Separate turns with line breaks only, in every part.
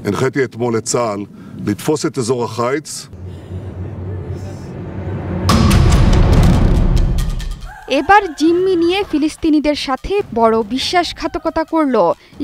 הנחיתי אתמול את צה"ל לתפוס את אזור החיץ.
এবার জিম্মি নিয়ে ফিলিস্তিনিদের সাথে বড় বিশ্বাসঘাতকতা করল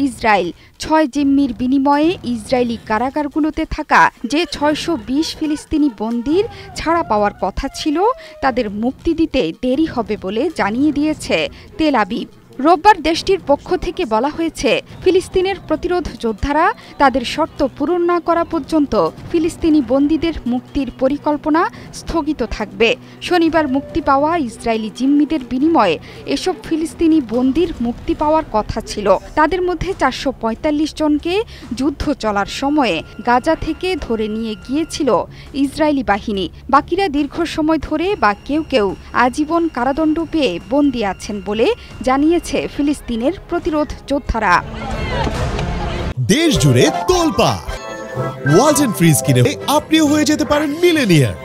ইসরায়েল। ৬ জিম্মির বিনিময়ে ইসরায়েলি কারাগারগুলোতে থাকা যে ৬২০ ফিলিস্তিনি বন্দীর ছাড়া পাওয়ার কথা ছিল তাদের মুক্তি দিতে দেরি হবে বলে জানিয়ে দিয়েছে তেল আবিব। রোববার দেশটির পক্ষ থেকে বলা হয়েছে, ফিলিস্তিনের প্রতিরোধ যোদ্ধারা তাদের শর্ত পূরণ না করা পর্যন্ত ফিলিস্তিনি বন্দীদের মুক্তির পরিকল্পনা স্থগিত থাকবে। শনিবার মুক্তি পাওয়া ইসরায়েলি জিম্মিদের বিনিময়ে এসব ফিলিস্তিনি বন্দীর মুক্তি পাওয়ার কথা ছিল। তাদের মধ্যে ৪৪৫ জনকে যুদ্ধ চলার সময়ে গাজা থেকে ধরে নিয়ে গিয়েছিল ইসরায়েলি বাহিনী। বাকিরা দীর্ঘ সময় ধরে বা কেউ কেউ আজীবন কারাদণ্ড পেয়ে বন্দী আছেন বলে জানিয়েছে ফিলিস্তিনের প্রতিরোধ যোদ্ধারা।
দেশ জুড়ে তোলপাড় ওয়ালটন ফ্রিজ কিনে আপনিও হয়ে যেতে পারেন মিলেনিয়ার।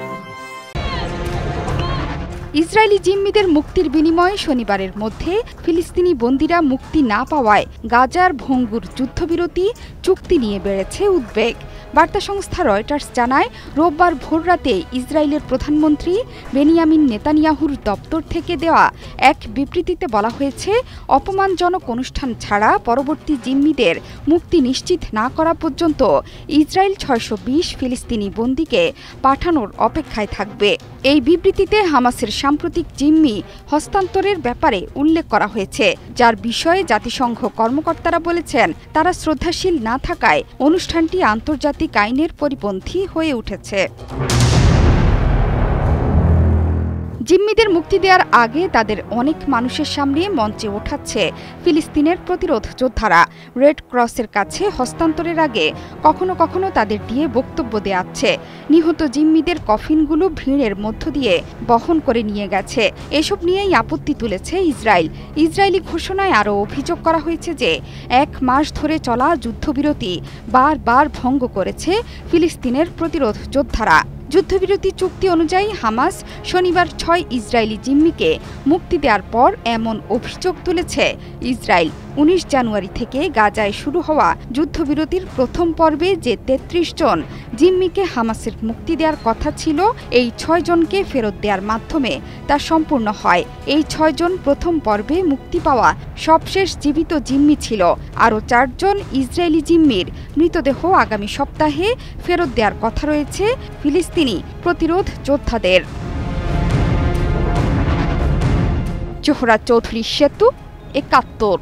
ইসরায়েলি জিম্মিদের মুক্তির বিনিময়ে শনিবারের মধ্যে ফিলিস্তিনি বন্দীরা মুক্তি না পাওয়ায় গাজার ভঙ্গুর যুদ্ধবিরতি চুক্তি নিয়ে বেড়েছে উদ্বেগ। বার্তা সংস্থা রয়টার্স জানায়, রোববার ভোররাতে ইসরায়েলের প্রধানমন্ত্রী বেনিয়ামিন নেতানিয়াহুর দপ্তর থেকে দেওয়া এক বিবৃতিতে বলা হয়েছে, অপমানজনক অনুষ্ঠান ছাড়া পরবর্তী জিম্মিদের মুক্তি নিশ্চিত না করা পর্যন্ত ইসরায়েল ৬২০ ফিলিস্তিনি বন্দীকে পাঠানোর অপেক্ষায় থাকবে। এই বিবৃতিতে হামাসের সাম্প্রতিক জিম্মি হস্তান্তরের ব্যাপারে উল্লেখ করা হয়েছে, যার বিষয়ে জাতিসংঘ কর্মকর্তারা বলেছেন তারা শ্রদ্ধাশীল না থাকায় অনুষ্ঠানটি আন্তর্জাতিক আইনের পরিপন্থী হয়ে উঠেছে। জিম্মিদের মুক্তি দেওয়ার আগে তাদের অনেক মানুষের সামনে মঞ্চে ওঠাচ্ছে ফিলিস্তিনের প্রতিরোধ যোদ্ধারা। রেড ক্রসের কাছে হস্তান্তরের আগে কখনো কখনো তাদের দিয়ে বক্তব্য দেওয়াচ্ছে। নিহত জিম্মিদের কফিনগুলো ভিড়ের মধ্য দিয়ে বহন করে নিয়ে গেছে। এসব নিয়েই আপত্তি তুলেছে ইসরায়েল। ইসরায়েলি ঘোষণায় আরও অভিযোগ করা হয়েছে যে ১ মাস ধরে চলা যুদ্ধবিরতি বারবার ভঙ্গ করেছে ফিলিস্তিনের প্রতিরোধ যোদ্ধারা। যুদ্ধবিরতি চুক্তি অনুযায়ী হামাস শনিবার ৬ ইসরায়েলি জিম্মিকে মুক্তি দেওয়ার পর এমন অভিযোগ তুলেছে ইসরায়েল। ১৯ জানুয়ারি থেকে গাজায় শুরু হওয়া যুদ্ধবিরতির প্রথম পর্বে যে ৩৩ জন জিম্মিকে হামাসের মুক্তি দেওয়ার কথা ছিল, এই ৬ জনকে ফেরত দেওয়ার মাধ্যমে তা সম্পূর্ণ হয়। এই ৬ জন প্রথম পর্বে মুক্তি পাওয়া সবশেষ জীবিত জিম্মি ছিল। আরও ৪ জন ইসরায়েলি জিম্মির মৃতদেহ আগামী সপ্তাহে ফেরত দেওয়ার কথা রয়েছে ফিলিস্তিনি প্রতিরোধ যোদ্ধাদের। জোহরা চৌধুরী সেতু, ৭১।